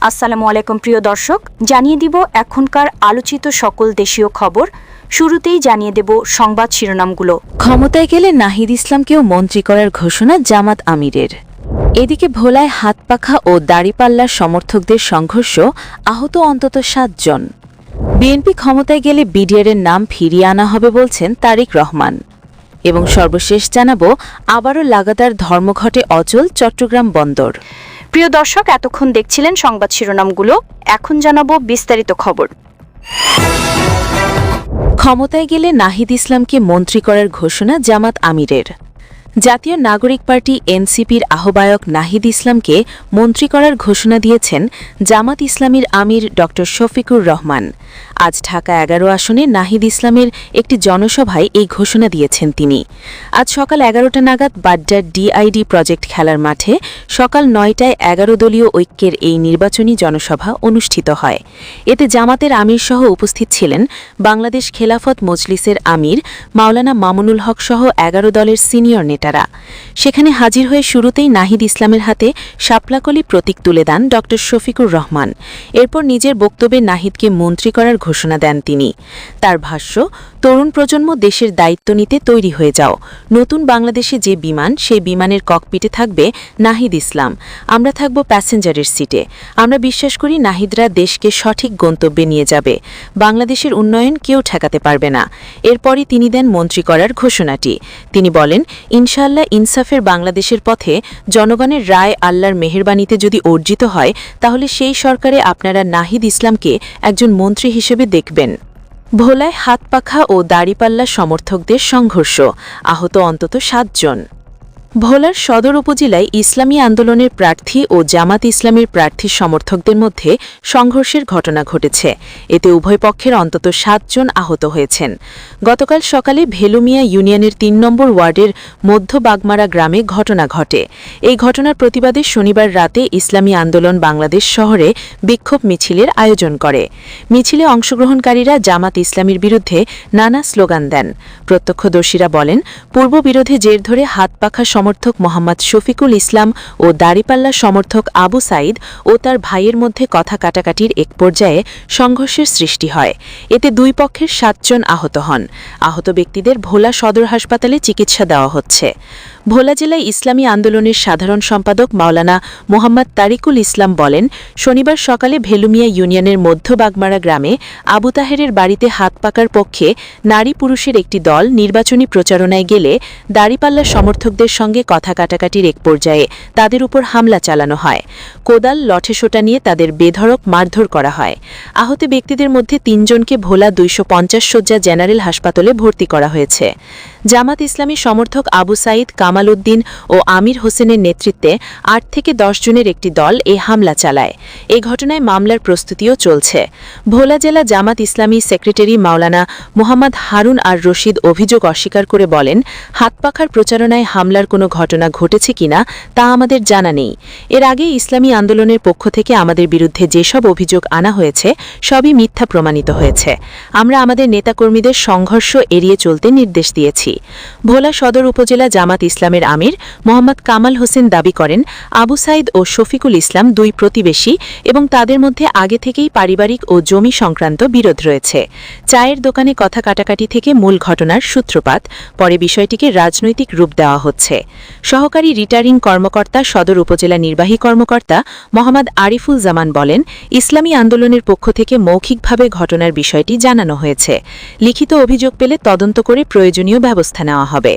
আসসালামু আলাইকুম প্রিয় দর্শক, জানিয়ে দিব এখনকার আলোচিত সকল দেশীয় খবর। শুরুতেই জানিয়ে দেব সংবাদ শিরোনামগুলো। ক্ষমতায় গেলে নাহিদ ইসলামকেও মন্ত্রী করার ঘোষণা জামাত আমিরের। এদিকে ভোলায় হাতপাখা ও দাড়িপাল্লার সমর্থকদের সংঘর্ষ, আহত অন্তত ৭ জন। বিএনপি ক্ষমতায় গেলে বিডিআরের নাম ফিরিয়ে আনা হবে বলছেন তারেক রহমান। এবং সর্বশেষ জানাবো, আবারও লাগাতার ধর্মঘটে অচল চট্টগ্রাম বন্দর। প্রিয় দর্শক, এতক্ষণ দেখছিলেন সংবাদ শিরোনামগুলো, এখন জানাবো বিস্তারিত খবর। ক্ষমতায় গেলে নাহিদ ইসলামকে মন্ত্রী করার ঘোষণা জামাত আমিরের। জাতীয় নাগরিক পার্টি এনসিপির আহ্বায়ক নাহিদ ইসলামকে মন্ত্রী করার ঘোষণা দিয়েছেন জামাত ইসলামীর আমির ড শফিকুর রহমান। আজ ঢাকা ১১ আসনে নাহিদ ইসলামের একটি জনসভায় এই ঘোষণা দিয়েছেন তিনি। আজ সকাল ১১টা নাগাদ বাড্ডার ডিআইডি প্রজেক্ট খেলার মাঠে সকাল ৯টায় ১১ দলীয় ঐক্যের এই নির্বাচনী জনসভা অনুষ্ঠিত হয়। এতে জামাতের আমিরসহ উপস্থিত ছিলেন বাংলাদেশ খেলাফত মজলিসের আমির মাওলানা মামুনুল হক সহ ১১ দলের সিনিয়র নেতারা। সেখানে হাজির হয়ে শুরুতেই নাহিদ ইসলামের হাতে শাপলাকলি প্রতীক তুলে দেন ড শফিকুর রহমান। এরপর নিজের বক্তব্যে নাহিদকে মন্ত্রী করার ঘোষণা দেন তিনি। তার ভাষ্য, তরুণ প্রজন্ম দেশের দায়িত্ব নিতে তৈরি হয়ে যাও। নতুন বাংলাদেশে যে বিমান, সেই বিমানের ককপিটে থাকবে নাহিদ ইসলাম, আমরা থাকব প্যাসেঞ্জারের সিটে। আমরা বিশ্বাস করি নাহিদরা দেশকে সঠিক গন্তব্যে নিয়ে যাবে। বাংলাদেশের উন্নয়ন কেউ ঠেকাতে পারবে না। এরপরই তিনি দেন মন্ত্রী করার ঘোষণাটি। তিনি বলেন, ইনশাআল্লাহ ইনসাফের বাংলাদেশের পথে জনগণের রায় আল্লাহর মেহেরবানিতে যদি অর্জিত হয়, তাহলে সেই সরকারে আপনারা নাহিদ ইসলামকে একজন মন্ত্রী হিসেবে দেখবেন। ভোলায় হাতপাখা ও দাড়িপাল্লা সমর্থকদের সংঘর্ষ, আহত অন্তত ৭ জন। ভোলার সদর উপজেলায় ইসলামী আন্দোলনের প্রার্থী ও জামাত ইসলামের প্রার্থীর সমর্থকদের মধ্যে সংঘর্ষের ঘটনা ঘটেছে। এতে উভয় পক্ষের অন্তত ৭ জন আহত হয়েছেন। গতকাল সকালে ভেলুমিয়া ইউনিয়নের ৩ নম্বর ওয়ার্ডের মধ্য বাগমারা গ্রামে ঘটনা ঘটে। এই ঘটনার প্রতিবাদে শনিবার রাতে ইসলামী আন্দোলন বাংলাদেশ শহরে বিক্ষোভ মিছিলের আয়োজন করে। মিছিলে অংশগ্রহণকারীরা জামাত ইসলামীর বিরুদ্ধে নানা স্লোগান দেন। প্রত্যক্ষদর্শীরা বলেন, পূর্ববিরোধে জের ধরে হাতপাখা সমর্থক মোহাম্মদ শফিকুল ইসলাম ও দাড়িপাল্লা সমর্থক আবু সাইদ ও তার ভাইয়ের মধ্যে কথা কাটাকাটির এক পর্যায়ে সংঘর্ষের সৃষ্টি হয়। এতে দুই পক্ষের ৭ জন আহত হন। আহত ব্যক্তিদের ভোলা সদর হাসপাতালে চিকিৎসা দেওয়া হচ্ছে। ভোলা জেলায় ইসলামী আন্দোলনের সাধারণ সম্পাদক মাওলানা মোহাম্মদ তারিকুল ইসলাম বলেন, শনিবার সকালে ভেলুমিয়া ইউনিয়নের মধ্য বাগমারা গ্রামে আবু তাহেরের বাড়িতে হাত পাকার পক্ষে নারী পুরুষের একটি দল নির্বাচনী প্রচারণায় গেলে দাড়িপাল্লা সমর্থকদের সঙ্গে কথা কাটাকাটির এক পর্যায়ে তাদের উপর হামলা চালানো হয়। কোদাল, লঠেসোঁটা নিয়ে তাদের বেধড়ক মারধর করা হয়। আহত ব্যক্তিদের মধ্যে ৩ জনকে ভোলা ২৫০ শয্যা জেনারেল হাসপাতালে ভর্তি করা হয়েছে। জামাত ইসলামী সমর্থক আবু সাইদ, কামাল উদ্দিন ও আমির হোসেনের নেতৃত্বে ৮ থেকে ১০ জনের একটি দল এই হামলা চালায়। এই ঘটনায় মামলার প্রস্তুতিও চলছে। ভোলা জেলা জামাত ইসলামী সেক্রেটারি মাওলানা মোহাম্মদ হারুন আর রশিদ অভিযোগ অস্বীকার করে বলেন, হাতপাখার প্রচারণায় হামলার কোনো ঘটনা ঘটেছে কিনা তা আমাদের জানা নেই। এর আগে ইসলামী আন্দোলনের পক্ষ থেকে আমাদের বিরুদ্ধে যেসব অভিযোগ আনা হয়েছে সবই মিথ্যা প্রমাণিত হয়েছে। আমরা আমাদের নেতাকর্মীদের সংঘর্ষ এড়িয়ে চলতে নির্দেশ দিয়েছি। ভোলা সদর উপজেলা জামাত ইসলামের আমির মোহাম্মদ কামাল হোসেন দাবি করেন, আবু সাইদ ও শফিকুল ইসলাম দুই প্রতিবেশী এবং তাদের মধ্যে আগে থেকেই পারিবারিক ও জমি সংক্রান্ত বিরোধ রয়েছে। চায়ের দোকানে কথা কাটাকাটি থেকে মূল ঘটনার সূত্রপাত, পরে বিষয়টিকে রাজনৈতিক রূপ দেওয়া হচ্ছে। সহকারী রিটার্নিং কর্মকর্তা সদর উপজেলা নির্বাহী কর্মকর্তা মোহাম্মদ আরিফুল জামান বলেন, ইসলামী আন্দোলনের পক্ষ থেকে মৌখিকভাবে ঘটনার বিষয়টি জানানো হয়েছে। লিখিত অভিযোগ পেলে তদন্ত করে প্রয়োজনীয় ব্যবস্থা নেওয়া হবে।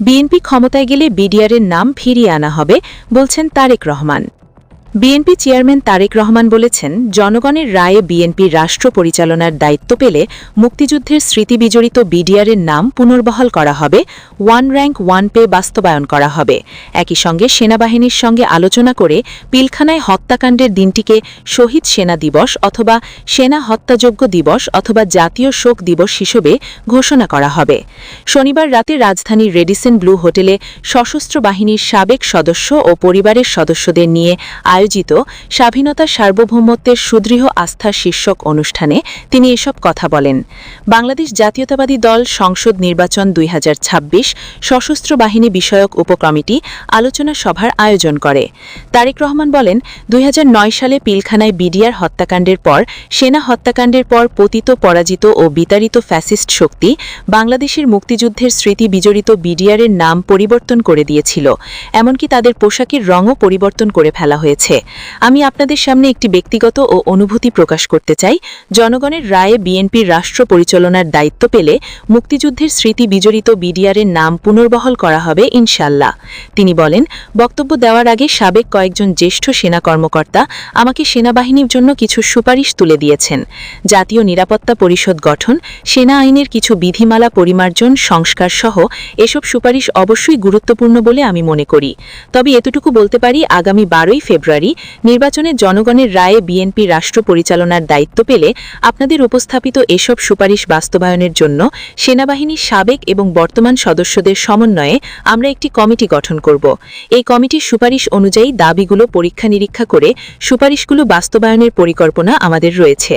বিএনপি ক্ষমতায় গেলে বিডিআরের নাম ফিরিয়ে আনা হবে বলছেন তারেক রহমান। বিএনপি চেয়ারম্যান তারেক রহমান বলেছেন, জনগণের রায়ে বিএনপির রাষ্ট্র পরিচালনার দায়িত্ব পেলে মুক্তিযুদ্ধের স্মৃতিবিজড়িত বিডিআরের নাম পুনর্বহাল করা হবে, ওয়ান র্যাঙ্ক ওয়ান পে বাস্তবায়ন করা হবে। একই সঙ্গে সেনাবাহিনীর সঙ্গে আলোচনা করে পিলখানায় হত্যাকাণ্ডের দিনটিকে শহীদ সেনা দিবস অথবা সেনা হত্যাযোগ্য দিবস অথবা জাতীয় শোক দিবস হিসেবে ঘোষণা করা হবে। শনিবার রাতে রাজধানীর রেডিসন ব্লু হোটেলে সশস্ত্র বাহিনীর সাবেক সদস্য ও পরিবারের সদস্যদের নিয়ে আয়োজিত স্বাধীনতা সার্বভৌমত্বের সুদৃঢ় আস্থা শীর্ষক অনুষ্ঠানে তিনি এসব কথা বলেন। বাংলাদেশ জাতীয়তাবাদী দল সংসদ নির্বাচন 2026 সশস্ত্র বাহিনী বিষয়ক উপকমিটি আলোচনা সভার আয়োজন করে। তারেক রহমান বলেন, 2009 সালে পিলখানায় বিডিআর হত্যাকাণ্ডের পর সেনা হত্যাকাণ্ডের পর পতিত, পরাজিত ও বিতাড়িত ফ্যাসিস্ট শক্তি বাংলাদেশের মুক্তিযুদ্ধের স্মৃতি বিজড়িত বিডিআরের নাম পরিবর্তন করে দিয়েছিল, এমনকি তাদের পোশাকের রঙও পরিবর্তন করে ফেলা হয়েছে। আমি আপনাদের সামনে একটি ব্যক্তিগত ও অনুভূতি প্রকাশ করতে চাই। জনগণের রায়ে বিএনপির রাষ্ট্র পরিচালনার দায়িত্ব পেলে মুক্তিযুদ্ধের স্মৃতি বিজড়িত বিডিআরের নাম পুনর্বহাল করা হবে ইনশাল্লাহ। তিনি বলেন, বক্তব্য দেওয়ার আগে সাবেক কয়েকজন জ্যেষ্ঠ সেনা কর্মকর্তা আমাকে সেনাবাহিনীর জন্য কিছু সুপারিশ তুলে দিয়েছেন। জাতীয় নিরাপত্তা পরিষদ গঠন, সেনা আইনের কিছু বিধিমালা পরিমার্জন, সংস্কার সহ এসব সুপারিশ অবশ্যই গুরুত্বপূর্ণ বলে আমি মনে করি। তবে এতটুকু বলতে পারি, আগামী 12ই ফেব্রুয়ারি নির্বাচনে জনগণের রায়ে বিএনপি রাষ্ট্র পরিচালনার দায়িত্ব পেলে আপনাদের উপস্থাপিত এসব সুপারিশ বাস্তবায়নের জন্য সেনাবাহিনীর সাবেক এবং বর্তমান সদস্যদের সমন্বয়ে আমরা একটি কমিটি গঠন করব। এই কমিটির সুপারিশ অনুযায়ী দাবিগুলো পরীক্ষা নিরীক্ষা করে সুপারিশগুলো বাস্তবায়নের পরিকল্পনা আমাদের রয়েছে।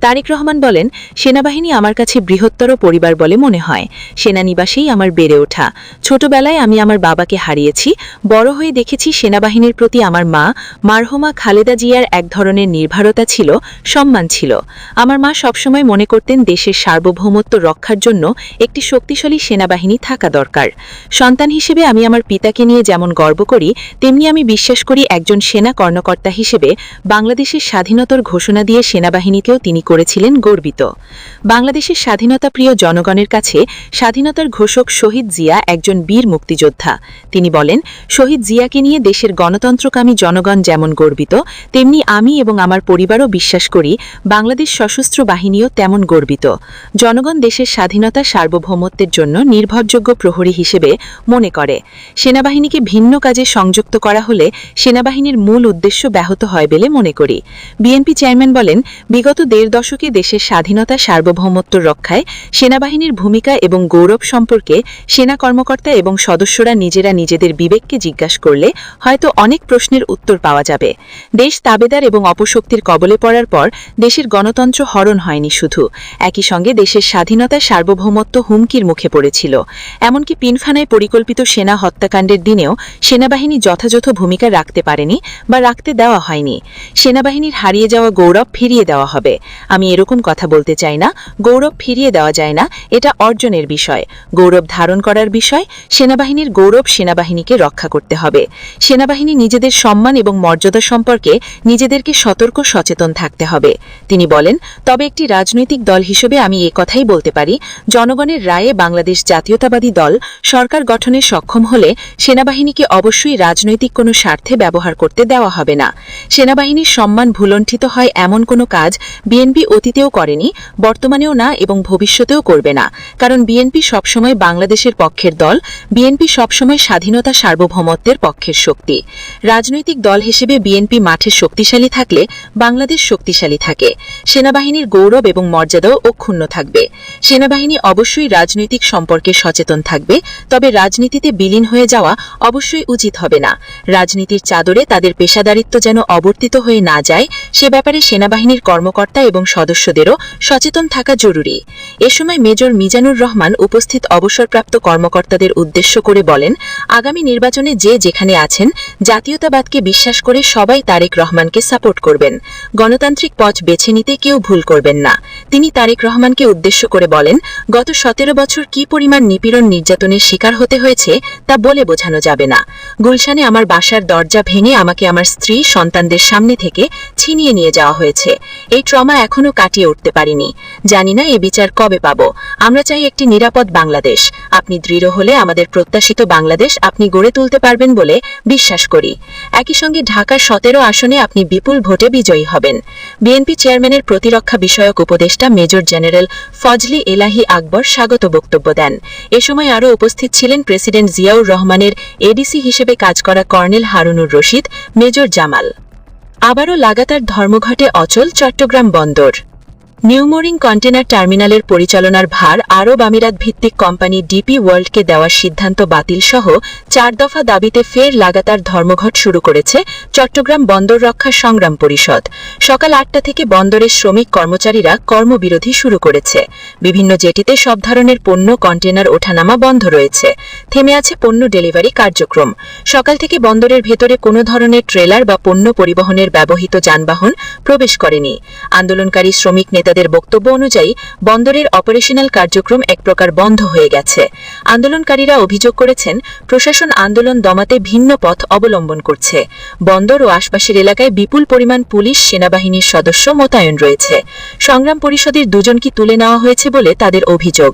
তারেক রহমান বলেন, সেনাবাহিনী আমার কাছে বৃহত্তর পরিবার বলে মনে হয়। সেনানিবাসেই আমার বেড়ে ওঠা। ছোটবেলায় আমি আমার বাবাকে হারিয়েছি। বড় হয়ে দেখেছি সেনাবাহিনীর প্রতি আমার মা মারহুমা খালেদা জিয়ার এক ধরনের নির্ভরতা ছিল, সম্মান ছিল। আমার মা সবসময় মনে করতেন দেশের সার্বভৌমত্ব রক্ষার জন্য একটি শক্তিশালী সেনাবাহিনী থাকা দরকার। সন্তান হিসেবে আমি আমার পিতাকে নিয়ে যেমন গর্ব করি, তেমনি আমি বিশ্বাস করি একজন সেনা কর্মকর্তা হিসেবে বাংলাদেশের স্বাধীনতার ঘোষণা দিয়ে সেনাবাহিনীকেও তিনি করেছিলেন গর্বিত। বাংলাদেশের স্বাধীনতাপ্রিয় জনগণের কাছে স্বাধীনতার ঘোষক শহীদ জিয়া একজন বীর মুক্তিযোদ্ধা। তিনি বলেন, শহীদ জিয়াকে নিয়ে দেশের গণতন্ত্রকামী জনগণ যেমন গর্বিত, তেমনি আমি এবং আমার পরিবারও বিশ্বাস করি বাংলাদেশ সশস্ত্র বাহিনীও তেমন গর্বিত। জনগণ দেশের স্বাধীনতা সার্বভৌমত্বের জন্য নির্ভরযোগ্য প্রহরী হিসেবে মনে করে। সেনাবাহিনীকে ভিন্ন কাজে সংযুক্ত করা হলে সেনাবাহিনীর মূল উদ্দেশ্য ব্যাহত হয় বলে মনে করি। বিএনপি চেয়ারম্যান বলেন, বিগত 1.5 দশকে দেশের স্বাধীনতা সার্বভৌমত্ব রক্ষায় সেনাবাহিনীর ভূমিকা এবং গৌরব সম্পর্কে সেনা কর্মকর্তা এবং সদস্যরা নিজেরা নিজেদের বিবেককে জিজ্ঞাসা করলে হয়তো অনেক প্রশ্নের উত্তর পাওয়া যাবে। দেশ তাবেদার এবং অপশক্তির কবলে পড়ার পর দেশের গণতন্ত্র হরণ হয়নি শুধু, একই সঙ্গে দেশের স্বাধীনতা সার্বভৌমত্ব হুমকির মুখে পড়েছিল। এমনকি পিলখানায় পরিকল্পিত সেনা হত্যাকাণ্ডের দিনেও সেনাবাহিনী যথাযথ ভূমিকা রাখতে পারেনি বা রাখতে দেওয়া হয়নি। সেনাবাহিনীর হারিয়ে যাওয়া গৌরব ফিরিয়ে দেওয়া হবে। আমি এরকম কথা বলতে চাই না। গৌরব ফিরিয়ে দেওয়া যায় না, এটা অর্জনের বিষয়, গৌরব ধারণ করার বিষয়। সেনাবাহিনীর গৌরব সেনাবাহিনীকে রক্ষা করতে হবে। সেনাবাহিনী নিজেদের সম্মান এবং মর্যাদা সম্পর্কে নিজেদেরকে সতর্ক সচেতন থাকতে হবে। তিনি বলেন, তবে একটি রাজনৈতিক দল হিসেবে আমি কথাই বলতে পারি, জনগণের রায়ে বাংলাদেশ জাতীয়তাবাদী দল সরকার গঠনে সক্ষম হলে সেনাবাহিনীকে অবশ্যই রাজনৈতিক কোনো স্বার্থে ব্যবহার করতে দেওয়া হবে না। সেনাবাহিনীর সম্মান ভুলণ্ঠিত হয় এমন কোনো কাজ বিএনপি অতীতেও করেনি, বর্তমানেও না এবং ভবিষ্যতেও করবে না। কারণ বিএনপি সবসময় বাংলাদেশের পক্ষের দল, বিএনপি সবসময় স্বাধীনতা সার্বভৌমত্বের পক্ষের শক্তি। রাজনৈতিক দল হিসেবে বিএনপি মাঠে শক্তিশালী থাকলে বাংলাদেশ শক্তিশালী থাকে। সেনাবাহিনীর গৌরব এবং মর্যাদাও অক্ষুণ্ণ থাকবে। সেনাবাহিনী অবশ্যই রাজনৈতিক সম্পর্কে সচেতন থাকবে, তবে রাজনীতিতে বিলীন হয়ে যাওয়া অবশ্যই উচিত হবে না। রাজনীতির চাদরে তাদের পেশাদারিত্ব যেন অবর্তিত হয়ে না যায়, সে ব্যাপারে সেনাবাহিনীর কর্মকর্তা এবং সদস্যদেরও সচেতন থাকা জরুরি। এ সময় মেজর মিজানুর রহমান উপস্থিত অবসরপ্রাপ্ত কর্মকর্তাদের উদ্দেশ্য করে বলেন, আগামী নির্বাচনে যে যেখানে আছেন জাতীয়তাবাদকে বিশ্বাস করে সবাই তারেক রহমানকে সাপোর্ট করবেন। গণতান্ত্রিক পথ বেছে নিতে কেউ ভুল করবেন না। তিনি তারেক রহমানকে উদ্দেশ্য করে বলেন, গত 17 বছর কি পরিমাণ নিপীড়ন নির্যাতনের শিকার হতে হয়েছে তা বলে বোঝানো যাবে না। গুলশানে আমার বাসার দরজা ভেঙে আমাকে আমার স্ত্রী সন্তানদের সামনে থেকে ছিনিয়ে নিয়ে যাওয়া হয়েছে। এই ট্রমা এখনো কাটিয়ে উঠতে পারিনি। জানি না এ বিচার কবে পাব। আমরা চাই একটি নিরাপদ বাংলাদেশ। আপনি দৃঢ় হলে আমাদের প্রত্যাশিত বাংলাদেশ আপনি গড়ে তুলতে পারবেন বলে বিশ্বাস করি। একই সঙ্গে ঢাকার 17 আসনে আপনি বিপুল ভোটে বিজয়ী হবেন। বিএনপি চেয়ারম্যানের প্রতিরক্ষা বিষয়ক উপদেষ্টা মেজর জেনারেল ফজলি এলাহি আকবর স্বাগত বক্তব্য দেন। এ সময় আরও উপস্থিত ছিলেন প্রেসিডেন্ট জিয়াউর রহমানের এডিসি হিসেবে কাজ করা কর্নেল হারুনুর রশিদ, মেজর জামাল। আবারও লাগাতার ধর্মঘটে অচল চট্টগ্রাম বন্দর। নিউমোরিং কন্টেনার টার্মিনালের পরিচালনার ভার আরব আমিরাত ভিত্তিক কোম্পানি ডিপি ওয়ার্ল্ডকে দেওয়ার সিদ্ধান্ত বাতিল সহ 4 দফা দাবিতে ফের লাগাতার ধর্মঘট শুরু করেছে চট্টগ্রাম বন্দর রক্ষা সংগ্রাম পরিষদ। সকাল 8টা থেকে বন্দরের শ্রমিক কর্মচারীরা কর্মবিরতি শুরু করেছে। বিভিন্ন জেটিতে সব ধরনের পণ্য কন্টেনার ওঠানামা বন্ধ রয়েছে। থেমে আছে পণ্য ডেলিভারি কার্যক্রম। সকাল থেকে বন্দরের ভেতরে কোনো ধরনের ট্রেলার বা পণ্য পরিবহনের ব্যবহৃত যানবাহন প্রবেশ করেনি। আন্দোলনকারী শ্রমিক নেতাদের বক্তব্য অনুযায়ী বন্দরের অপারেশনাল কার্যক্রম এক প্রকার বন্ধ হয়ে গেছে। আন্দোলনকারীরা অভিযোগ করেছেন প্রশাসন আন্দোলন দমাতে ভিন্ন পথ অবলম্বন করছে। বন্দর ও আশপাশের এলাকায় বিপুল পরিমাণ পুলিশ সেনাবাহিনীর সদস্য মোতায়েন রয়েছে। সংগ্রাম পরিষদের দুজনকে তুলে নেওয়া হয়েছে বলে তাদের অভিযোগ।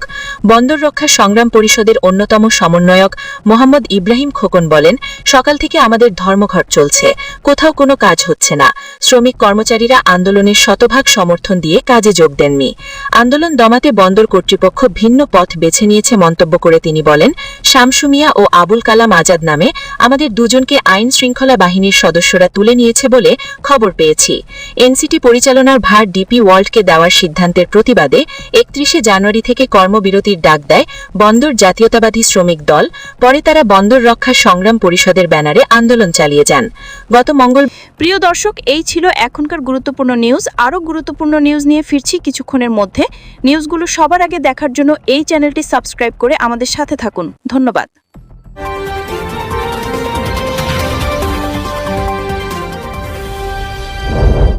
বন্দর রক্ষা সংগ্রাম পরিষদের অন্যতম সমন্বয়ক মোহাম্মদ ইব্রাহিম খোকন বলেন, সকাল থেকে আমাদের ধর্মঘট চলছে, কোথাও কোনো কাজ হচ্ছে না। শ্রমিক কর্মচারীরা আন্দোলনের শতভাগ সমর্থন দিয়ে কাজে যোগ দেননি। আন্দোলন দমাতে বন্দর কর্তৃপক্ষ ভিন্ন পথ বেছে নিয়েছে মন্তব্য করে তিনি বলেন, শামসু মিয়া ও আবুল কালাম আজাদ নামে আমাদের দুজনকে আইন শৃঙ্খলা বাহিনীর সদস্যরা তুলে নিয়েছে বলে খবর পেয়েছি। এনসিটি পরিচালনার ভার ডিপি ওয়ার্ল্ডকে দেওয়ার সিদ্ধান্তের প্রতিবাদে 31শে জানুয়ারি থেকে কর্মবিরতির ডাক দেয় বন্দর জাতীয়তাবাদী শ্রমিক দল। পরে তারা বন্দর রক্ষা সংগ্রাম পরিষদের ব্যানারে আন্দোলন চালিয়ে যান। গত মঙ্গল প্রিয় দর্শক, এই ছিল এখনকার গুরুত্বপূর্ণ নিউজ। আরও গুরুত্বপূর্ণ নিউজ নিয়ে ফিরছি কিছুক্ষণের মধ্যে। নিউজগুলো সবার আগে দেখার জন্য এই চ্যানেলটি সাবস্ক্রাইব করে আমাদের সাথে থাকুন। ধন্যবাদ।